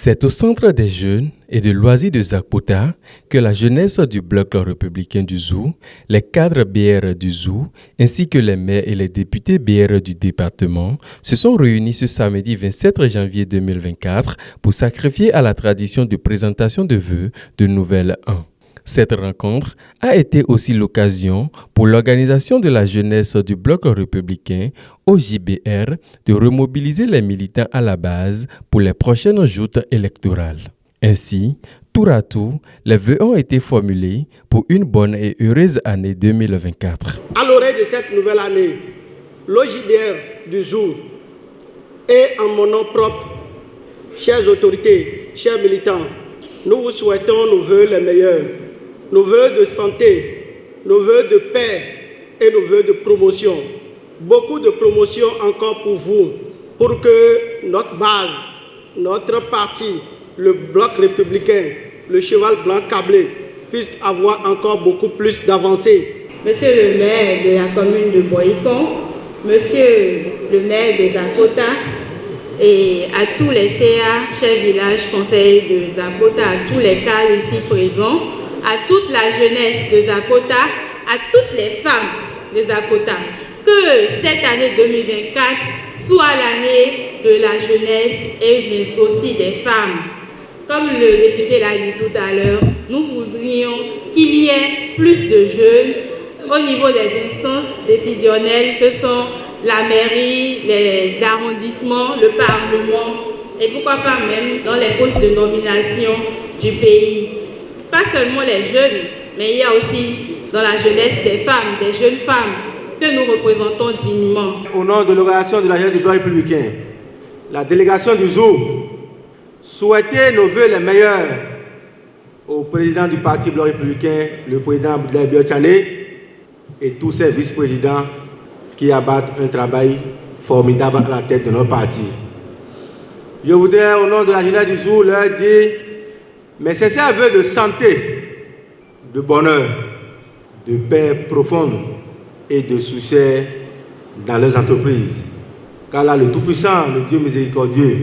C'est au Centre des jeunes et de loisirs de Zakpota que la jeunesse du bloc républicain du Zou, les cadres BR du Zou, ainsi que les maires et les députés BR du département se sont réunis ce samedi 27 janvier 2024 pour sacrifier à la tradition de présentation de vœux de Nouvelle 1. Cette rencontre a été aussi l'occasion pour l'organisation de la jeunesse du bloc républicain OJBR de remobiliser les militants à la base pour les prochaines joutes électorales. Ainsi, tour à tour, les vœux ont été formulés pour une bonne et heureuse année 2024. À l'oreille de cette nouvelle année, l'OJBR du Zou et en mon nom propre, chères autorités, chers militants, nous vous souhaitons nos vœux les meilleurs. Nos vœux de santé, nos vœux de paix et nos vœux de promotion. Beaucoup de promotion encore pour vous, pour que notre base, notre parti, le bloc républicain, le cheval blanc câblé, puisse avoir encore beaucoup plus d'avancées. Monsieur le maire de la commune de Boïcon, monsieur le maire de Zakpota et à tous les CA, chefs villages, conseils de Zakpota, à tous les cadres ici présents, à toute la jeunesse de Zakpota, à toutes les femmes de Zakpota, que cette année 2024 soit l'année de la jeunesse et aussi des femmes. Comme le député l'a dit tout à l'heure, nous voudrions qu'il y ait plus de jeunes au niveau des instances décisionnelles que sont la mairie, les arrondissements, le Parlement et pourquoi pas même dans les postes de nomination du pays. Pas seulement les jeunes, mais il y a aussi dans la jeunesse des femmes, des jeunes femmes que nous représentons dignement. Au nom de l'organisation de la jeunesse du bloc républicain, la délégation du Zou souhaitait nos vœux les meilleurs au président du parti bloc républicain, le président Abdoulaye Biotchané, et tous ses vice-présidents qui abattent un travail formidable à la tête de notre parti. Je voudrais, au nom de la jeunesse du Zou, leur dire mais c'est un vœu de santé, de bonheur, de paix profonde et de succès dans leurs entreprises. Car là, le Tout-Puissant, le Dieu miséricordieux,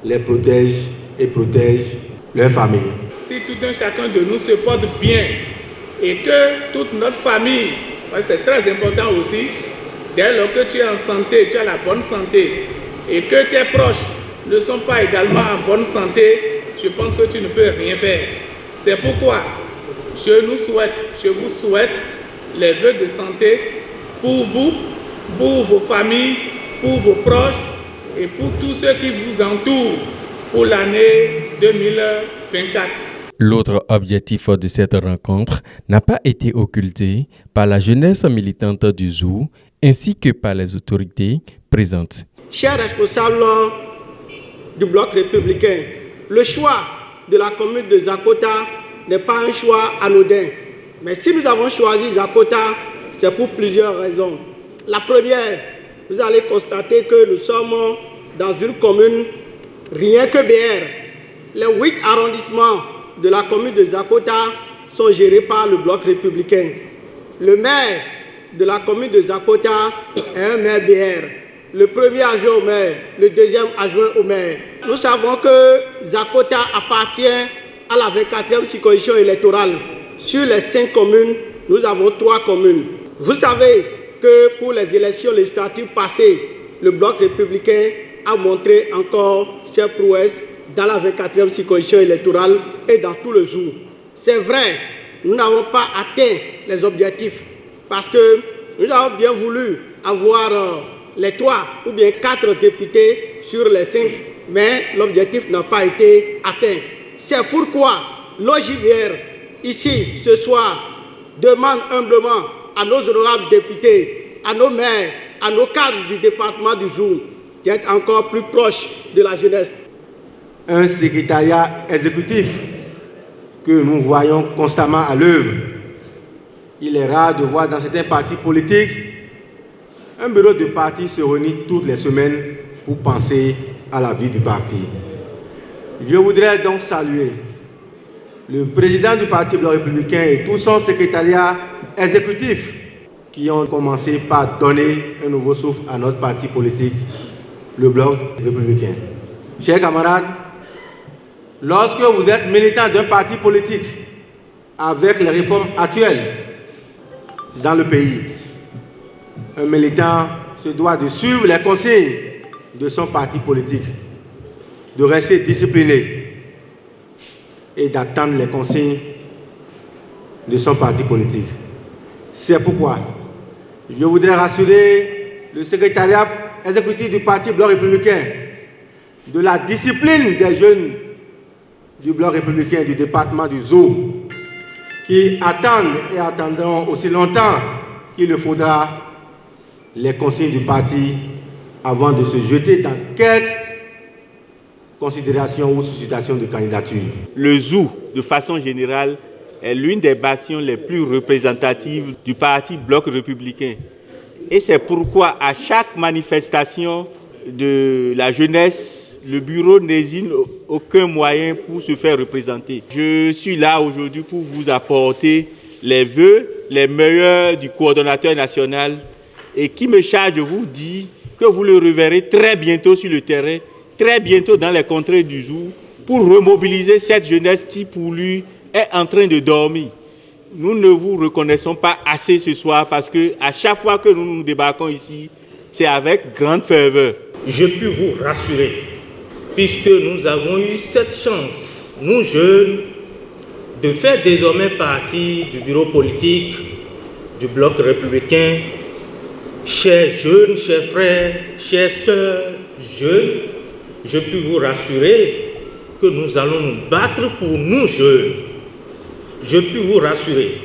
les protège et protège leurs familles. Si tout un chacun de nous se porte bien et que toute notre famille, c'est très important aussi, dès lors que tu es en santé, tu as la bonne santé et que tes proches ne sont pas également en bonne santé, je pense que tu ne peux rien faire. C'est pourquoi je vous souhaite les vœux de santé pour vous, pour vos familles, pour vos proches et pour tous ceux qui vous entourent pour l'année 2024. L'autre objectif de cette rencontre n'a pas été occulté par la jeunesse militante du Zou ainsi que par les autorités présentes. Chers responsables du bloc républicain, le choix de la commune de Zakpota n'est pas un choix anodin. Mais si nous avons choisi Zakpota, c'est pour plusieurs raisons. La première, vous allez constater que nous sommes dans une commune rien que BR. Les 8 arrondissements de la commune de Zakpota sont gérés par le bloc républicain. Le maire de la commune de Zakpota est un maire BR. Le premier adjoint au maire, le deuxième adjoint au maire. Nous savons que Zakpota appartient à la 24e circonscription électorale. Sur les 5 communes, nous avons 3 communes. Vous savez que pour les élections législatives passées, le bloc républicain a montré encore ses prouesses dans la 24e circonscription électorale et dans tout le Zou. C'est vrai, nous n'avons pas atteint les objectifs parce que nous avons bien voulu avoir les 3 ou bien 4 députés sur les 5, mais l'objectif n'a pas été atteint. C'est pourquoi l'OJBR, ici, ce soir, demande humblement à nos honorables députés, à nos maires, à nos cadres du département du Zou, d'être encore plus proches de la jeunesse. Un secrétariat exécutif que nous voyons constamment à l'œuvre. Il est rare de voir dans certains partis politiques un bureau de parti se réunit toutes les semaines pour penser à la vie du parti. Je voudrais donc saluer le président du Parti bloc républicain et tout son secrétariat exécutif qui ont commencé par donner un nouveau souffle à notre parti politique, le bloc républicain. Chers camarades, Lorsque vous êtes militant d'un parti politique, avec les réformes actuelles dans le pays, un militant se doit de suivre les consignes de son parti politique, de rester discipliné et d'attendre les consignes de son parti politique. C'est pourquoi je voudrais rassurer le secrétariat exécutif du Parti Bloc républicain de la discipline des jeunes du Bloc républicain du département du Zou, qui attendent et attendront aussi longtemps qu'il le faudra les consignes du parti avant de se jeter dans quelque considération ou suscitation de candidature. Le Zou, de façon générale, est l'une des bastions les plus représentatives du Parti Bloc républicain. Et c'est pourquoi à chaque manifestation de la jeunesse, le bureau n'hésite aucun moyen pour se faire représenter. Je suis là aujourd'hui pour vous apporter les vœux les meilleurs du coordonnateur national et qui me charge de vous dire que vous le reverrez très bientôt sur le terrain, très bientôt dans les contrées du Zou, pour remobiliser cette jeunesse qui, pour lui, est en train de dormir. Nous ne vous reconnaissons pas assez ce soir parce qu'à chaque fois que nous débarquons ici, c'est avec grande ferveur. Je puis vous rassurer, puisque nous avons eu cette chance, nous jeunes, de faire désormais partie du bureau politique du Bloc républicain. Chers jeunes, chers frères, chères sœurs jeunes, je puis vous rassurer que nous allons nous battre pour nous jeunes. Je puis vous rassurer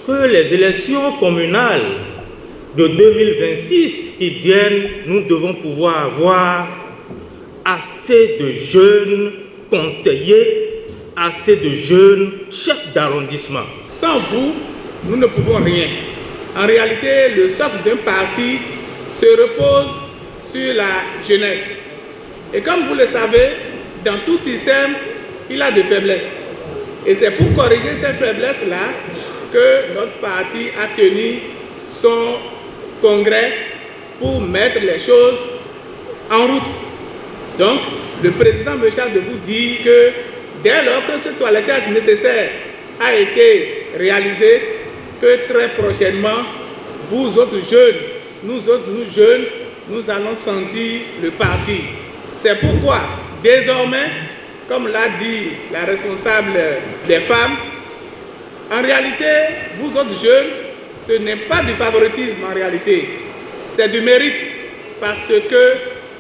que les élections communales de 2026 qui viennent, nous devons pouvoir avoir assez de jeunes conseillers, assez de jeunes chefs d'arrondissement. Sans vous, nous ne pouvons rien. En réalité, le socle d'un parti se repose sur la jeunesse. Et comme vous le savez, dans tout système, il a des faiblesses. Et c'est pour corriger ces faiblesses-là que notre parti a tenu son congrès pour mettre les choses en route. Donc, le président me charge de vous dire que dès lors que ce toilettage nécessaire a été réalisé, que très prochainement, vous autres jeunes, nous jeunes, nous allons sentir le parti. C'est pourquoi, désormais, comme l'a dit la responsable des femmes, en réalité, vous autres jeunes, ce n'est pas du favoritisme en réalité, c'est du mérite, parce que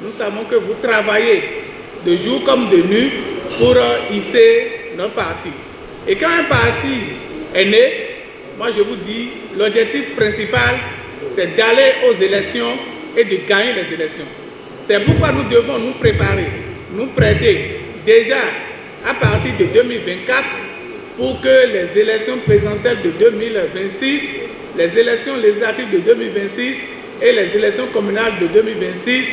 nous savons que vous travaillez de jour comme de nuit pour hisser notre parti. Et quand un parti est né, moi je vous dis, l'objectif principal, c'est d'aller aux élections et de gagner les élections. C'est pourquoi nous devons nous préparer, nous prêter déjà à partir de 2024 pour que les élections présidentielles de 2026, les élections législatives de 2026 et les élections communales de 2026,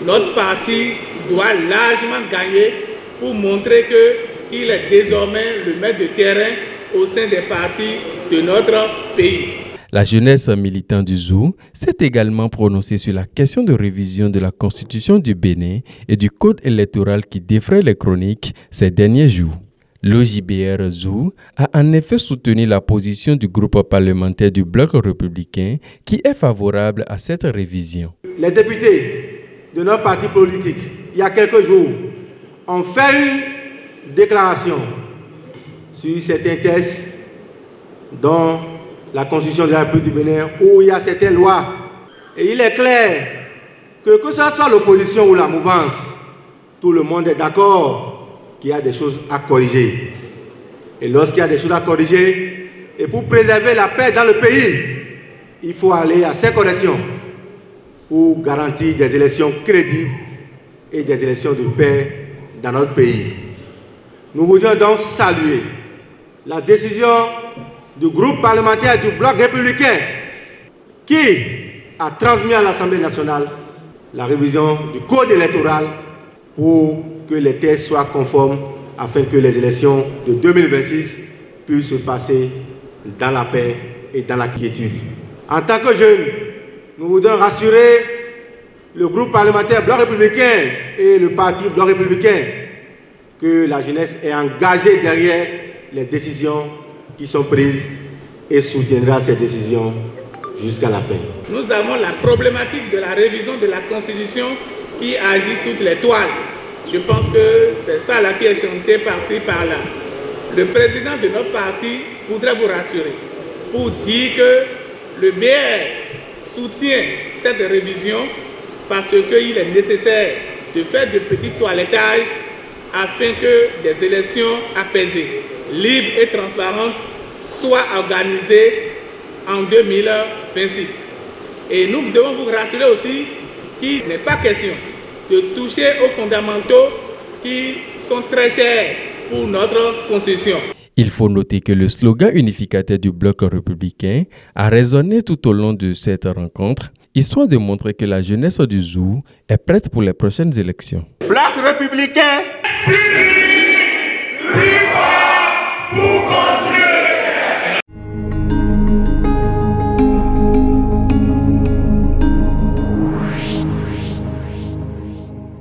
notre parti doit largement gagner pour montrer qu'il est désormais le maître de terrain au sein des partis de notre pays. La jeunesse militante du Zou s'est également prononcée sur la question de révision de la Constitution du Bénin et du Code électoral qui défraie les chroniques ces derniers jours. L'OJBR Zou a en effet soutenu la position du groupe parlementaire du Bloc républicain qui est favorable à cette révision. Les députés de notre parti politique, il y a quelques jours, ont fait une déclaration sur certains textes dont la Constitution de la République du Bénin, où il y a certaines lois. Et il est clair que ce soit l'opposition ou la mouvance, tout le monde est d'accord qu'il y a des choses à corriger. Et lorsqu'il y a des choses à corriger, et pour préserver la paix dans le pays, il faut aller à ces corrections pour garantir des élections crédibles et des élections de paix dans notre pays. Nous voudrions donc saluer la décision du groupe parlementaire du Bloc républicain qui a transmis à l'Assemblée nationale la révision du code électoral pour que les textes soient conformes afin que les élections de 2026 puissent se passer dans la paix et dans la quiétude. En tant que jeunes, nous voudrions rassurer le groupe parlementaire Bloc républicain et le parti Bloc républicain que la jeunesse est engagée derrière les décisions qui sont prises et soutiendra ces décisions jusqu'à la fin. Nous avons la problématique de la révision de la Constitution qui agit toutes les toiles. Je pense que c'est ça là qui est chanté par-ci, par-là. Le président de notre parti voudrait vous rassurer pour dire que le BR soutient cette révision parce qu'il est nécessaire de faire de petits toilettages afin que des élections apaisées, libres et transparentes soient organisées en 2026. Et nous devons vous rassurer aussi qu'il n'est pas question de toucher aux fondamentaux qui sont très chers pour notre Constitution. Il faut noter que le slogan unificateur du Bloc républicain a résonné tout au long de cette rencontre, histoire de montrer que la jeunesse du Zou est prête pour les prochaines élections. Bloc républicain!